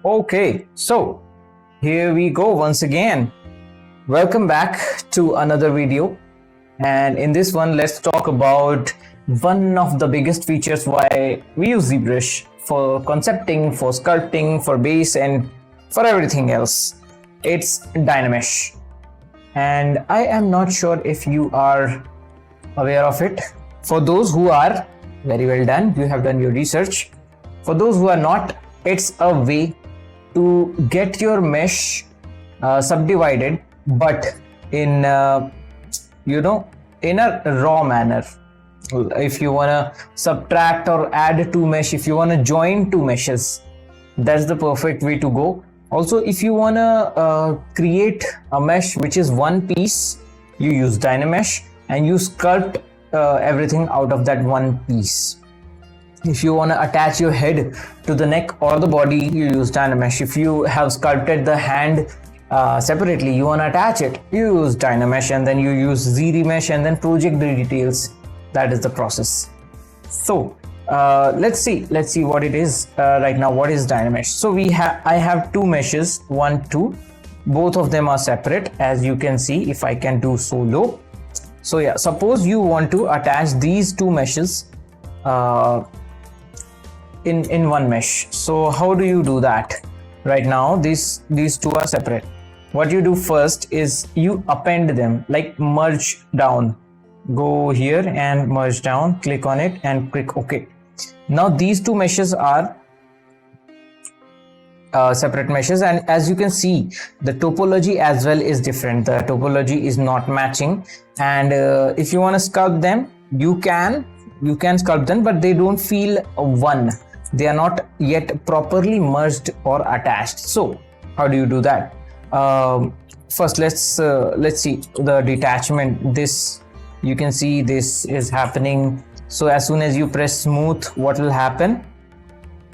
Okay, so here we go once again. Welcome back to another video, and in this one let's talk about one of the biggest features why we use ZBrush for concepting, for sculpting, for base, and for everything else. It's Dynamesh, and I am not sure if you are aware of it. For those who are, very well done, you have done your research. For those who are not, it's a way to get your mesh subdivided, but in in a raw manner. If you want to subtract or add two mesh, if you want to join two meshes, that's the perfect way to go. Also, if you want to create a mesh which is one piece, you use Dynamesh and you sculpt everything out of that one piece. If you want to attach your head to the neck or the body, you use Dynamesh. If you have sculpted the hand separately, you want to attach it, you use Dynamesh, and then you use ZBrush and then project the details. That is the process. So let's see what it is right now. What is Dynamesh? So I have two meshes, 1, 2. Both of them are separate, as you can see. If I can do solo. So yeah, suppose you want to attach these two meshes in one mesh. So how do you do that? Right now these two are separate. What you do first is you append them, like merge down. Go here and merge down, click on it and click OK. Now these two meshes are separate meshes, and as you can see, the topology as well is different. The topology is not matching, and if you want to sculpt them, you can sculpt them, but they don't feel one. They are not yet properly merged or attached. So how do you do that? First let's see the detachment. This, you can see this is happening. So as soon as you press smooth, what will happen?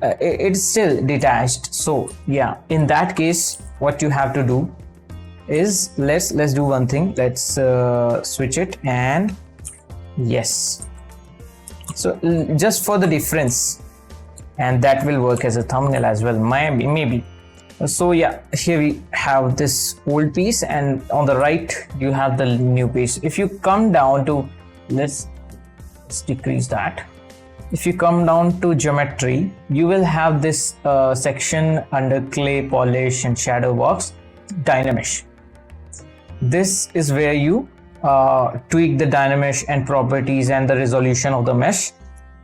It's still detached. So yeah, in that case, what you have to do is let's do one thing. Let's switch it, and yes, so just for the difference, and that will work as a thumbnail as well, maybe. So yeah, here we have this old piece, and on the right you have the new piece. If you come down to, let's decrease that. If you come down to geometry, you will have this section under clay, polish and shadow box, Dynamesh. This is where you tweak the Dynamesh and properties and the resolution of the mesh,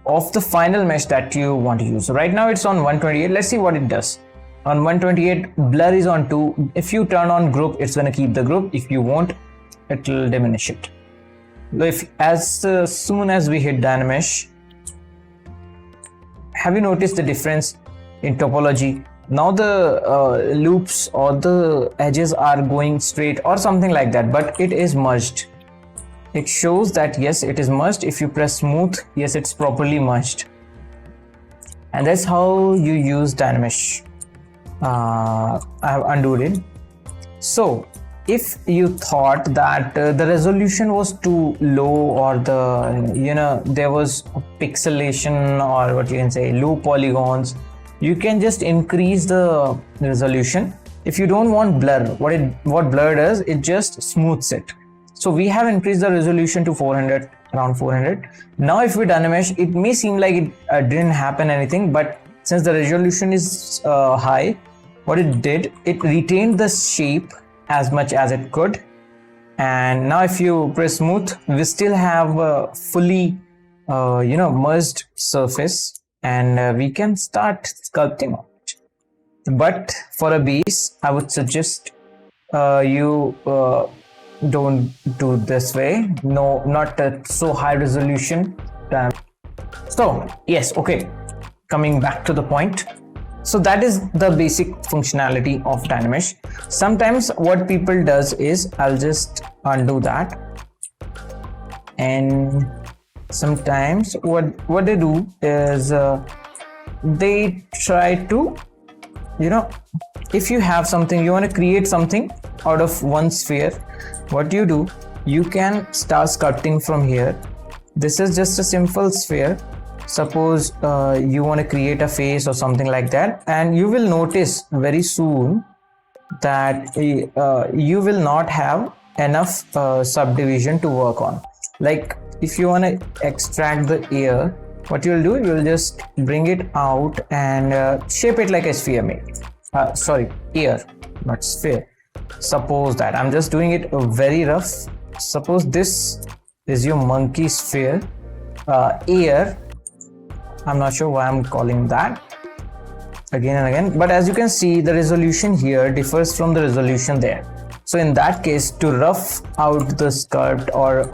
of the final mesh that you want to use. So right now it's on 128. Let's see what it does. On 128, blur is on 2. If you turn on group, it's going to keep the group. If you won't, it will diminish it. As soon as we hit Dynamesh, have you noticed the difference in topology? Now the loops or the edges are going straight or something like that, but it is merged. It shows that yes, it is merged. If you press smooth, yes, it's properly merged. And that's how you use Dynamesh. I have undone it. So if you thought that the resolution was too low, or there was pixelation, or what you can say, low polygons, you can just increase the resolution. If you don't want blur, what blur does, it just smooths it. So we have increased the resolution to 400, around 400. Now if we Dynamesh, it may seem like it didn't happen anything, but since the resolution is high, what it did, it retained the shape as much as it could. And now if you press smooth, we still have a fully merged surface, and we can start sculpting on it. But for a base, I would suggest you don't do this way. No, not so high resolution. So yes, okay, coming back to the point. So that is the basic functionality of Dynamesh. Sometimes what people does is, I'll just undo that, and sometimes what they do is they try to, if you have something, you want to create something out of one sphere, what you do, you can start sculpting from here. This is just a simple sphere, Suppose you want to create a face or something like that, and you will notice very soon that you will not have enough subdivision to work on. Like if you want to extract the ear, what you'll do, you'll just bring it out and shape it like a sphere, sorry, ear, not sphere. Suppose that I'm just doing it very rough. Suppose this is your monkey sphere ear. I'm not sure why I'm calling that again and again, but as you can see, the resolution here differs from the resolution there. So in that case, to rough out the sculpt, or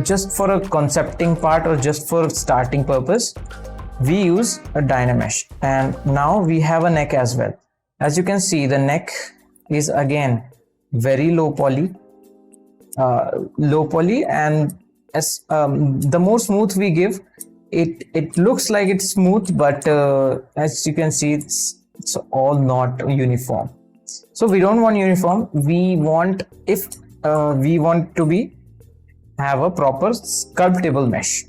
just for a concepting part, or just for starting purpose, we use a Dynamesh. And now we have a neck as well. As you can see, the neck is again very low poly, and as the more smooth we give, it looks like it's smooth, but as you can see, it's all not uniform. So we don't want uniform. We want, if we want to have a proper sculptable mesh.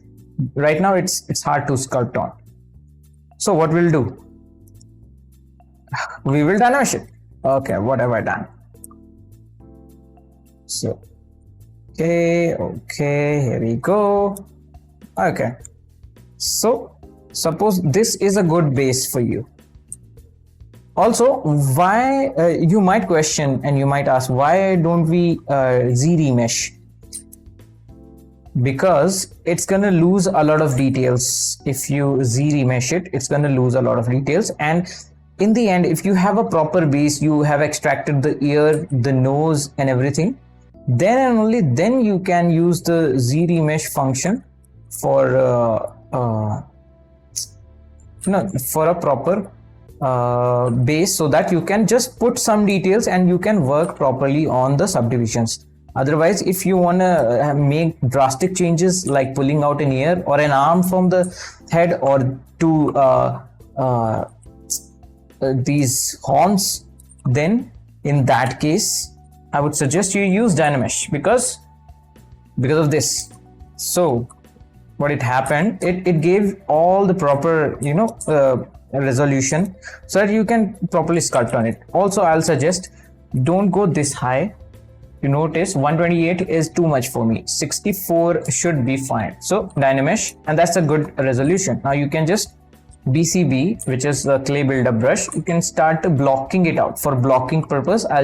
Right now it's hard to sculpt on. So what we'll do, we will Dynamesh it. Okay, what have I done? So okay, here we go. Okay, so suppose this is a good base for you. Also, why you might question and you might ask, why don't we Z-remesh? Because it's gonna lose a lot of details. If you Z-remesh it, it's gonna lose a lot of details. And in the end, if you have a proper base, you have extracted the ear, the nose and everything, then and only then you can use the Z-remesh function for for a proper base, so that you can just put some details and you can work properly on the subdivisions. Otherwise, if you want to make drastic changes like pulling out an ear or an arm from the head, or to these horns, then in that case I would suggest you use Dynamesh, because of this. So what it happened, it gave all the proper resolution, so that you can properly sculpt on it. Also, I'll suggest don't go this high. You notice 128 is too much for me. 64 should be fine. So Dynamesh, and that's a good resolution. Now you can just BCB, which is the clay builder brush, you can start blocking it out. For blocking purpose, I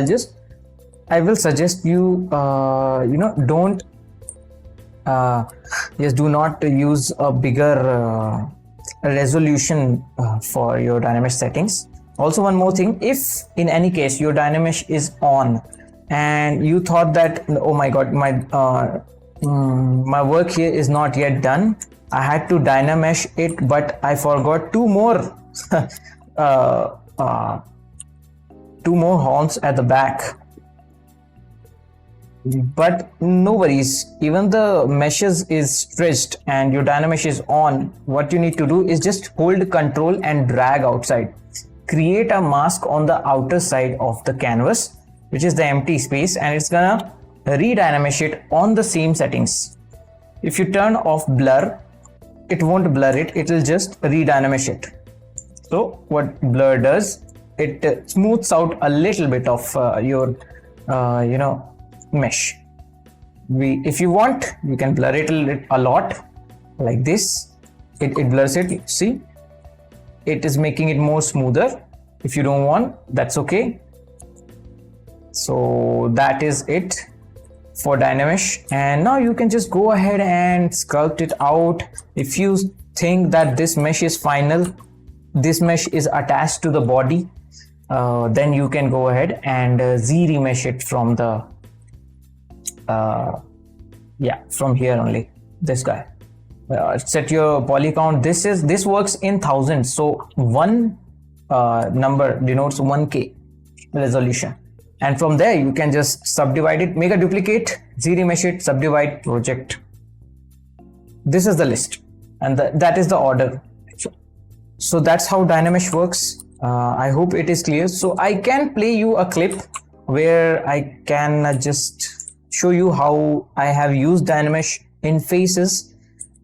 will suggest you don't do not use a bigger resolution for your Dynamesh settings. Also, one more thing, if in any case your Dynamesh is on and you thought that, oh my god, my work here is not yet done, I had to Dynamesh it, but I forgot two more horns at the back. But no worries, even the meshes is stretched and your Dynamesh is on, what you need to do is just hold control and drag outside. Create a mask on the outer side of the canvas, which is the empty space, and it's gonna re-Dynamesh it on the same settings. If you turn off blur, it won't blur it, it will just re-Dynamesh it. So what blur does, it smooths out a little bit of your mesh. If you want, you can blur it a lot like this. It blurs it, see, it is making it more smoother. If you don't want, that's okay. So that is it for Dynamesh, and now you can just go ahead and sculpt it out. If you think that this mesh is final, this mesh is attached to the body, then you can go ahead and Z-remesh it from the from here only, this guy. Set your poly count. This works in thousands, so one number denotes 1K resolution, and from there you can just subdivide it, make a duplicate, Z-remesh it, subdivide, project. This is the list, and that is the order. So that's how Dynamesh works. I hope it is clear. So I can play you a clip where I can just show you how I have used Dynamesh in faces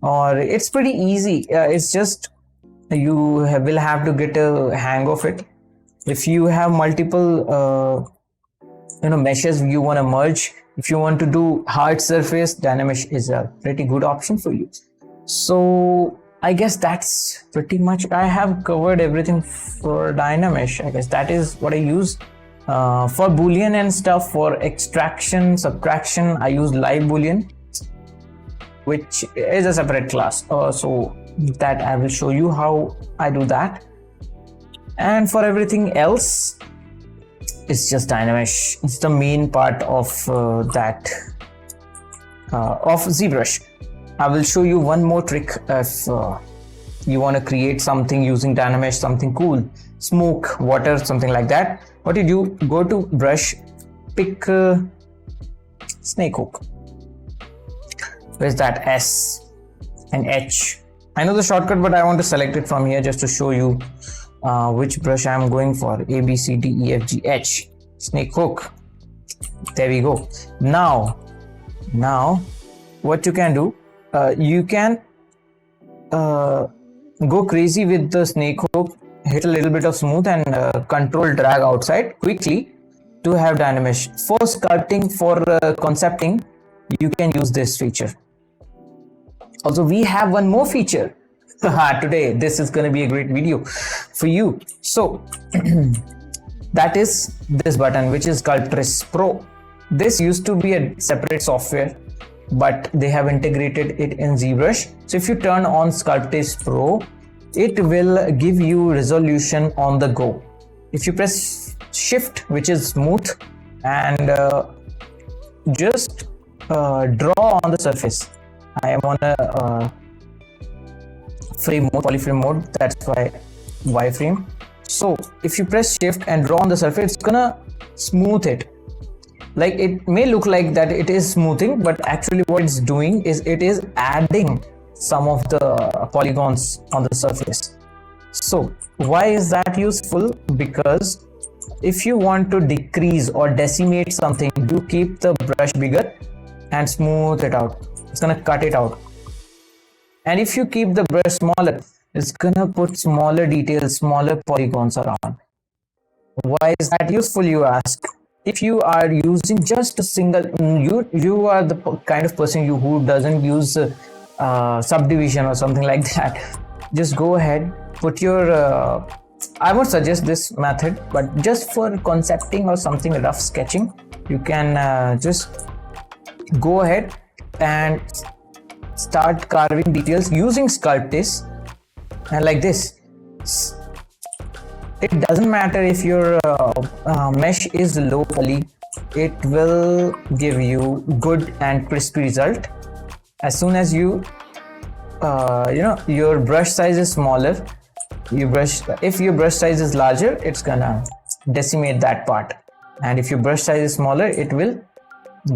or it's pretty easy. It's just you will have to get a hang of it. If you have multiple meshes you want to merge, if you want to do hard surface, Dynamesh is a pretty good option for you. So I guess that's pretty much, I have covered everything for Dynamesh. I guess that is what I use for Boolean and stuff. For extraction, subtraction, I use live Boolean, which is a separate class. So that I will show you how I do that. And for everything else, it's just Dynamesh. It's the main part of that of ZBrush. I will show you one more trick if you want to create something using Dynamesh, something cool, smoke, water, something like that. What you do, go to brush, pick snake hook. Where's that S and H? I know the shortcut, but I want to select it from here just to show you which brush I'm going for. A, B, C, D, E, F, G, H. Snake hook. There we go. Now what you can do, you can go crazy with the snake hook, hit a little bit of smooth and control drag outside quickly to have Dynamesh. For sculpting, for concepting, you can use this feature. Also, we have one more feature today. This is going to be a great video for you. So that is this button, which is Sculptress Pro. This used to be a separate software, but they have integrated it in ZBrush. So if you turn on Sculptress Pro, it will give you resolution on the go. If you press Shift, which is smooth, and just draw on the surface. I am on a frame mode, polyframe mode, that's why wireframe. So if you press Shift and draw on the surface, it's gonna smooth it. Like, it may look like that it is smoothing, but actually what it's doing is it is adding some of the polygons on the surface. So why is that useful? Because if you want to decrease or decimate something, you keep the brush bigger and smooth it out. It's gonna cut it out. And if you keep the brush smaller, it's gonna put smaller details, smaller polygons around. Why is that useful, you ask? If you are using just a single, you are the kind of person who doesn't use subdivision or something like that. Just go ahead, put your I would suggest this method, but just for concepting or something rough sketching, you can just go ahead and start carving details using Sculptress. And like this, it doesn't matter if your mesh is low poly, it will give you good and crispy result. As soon as you your brush size is smaller, if your brush size is larger, it's gonna decimate that part, and if your brush size is smaller, it will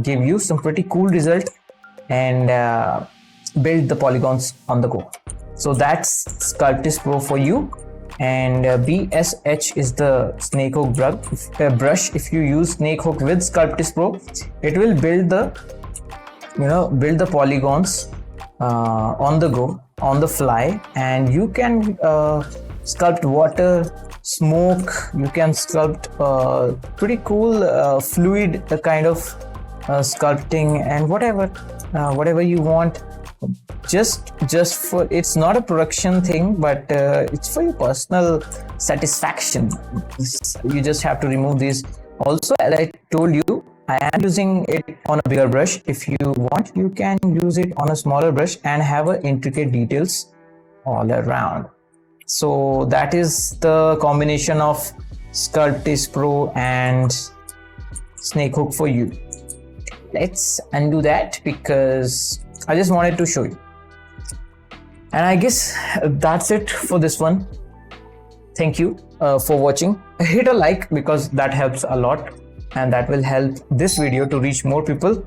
give you some pretty cool result and build the polygons on the go. So that's Sculptress Pro for you. And BSH is the snake hook brush. If you use snake hook with Sculptress Pro, it will build the polygons on the go, on the fly, and you can sculpt water, smoke, you can sculpt pretty cool fluid kind of sculpting, and whatever you want. Just for, it's not a production thing, but it's for your personal satisfaction. You just have to remove these. Also, as I told you, I am using it on a bigger brush. If you want, you can use it on a smaller brush and have intricate details all around. So that is the combination of Sculptress Pro and snake hook for you. Let's undo that because I just wanted to show you. And I guess that's it for this one. Thank you for watching. Hit a like because that helps a lot, and that will help this video to reach more people.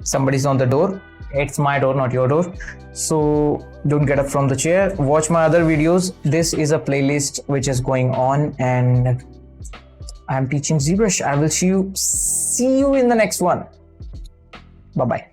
Somebody's on the door. It's my door, not your door. So don't get up from the chair. Watch my other videos. This is a playlist which is going on, and I'm teaching ZBrush. I will see you in the next one. Bye bye.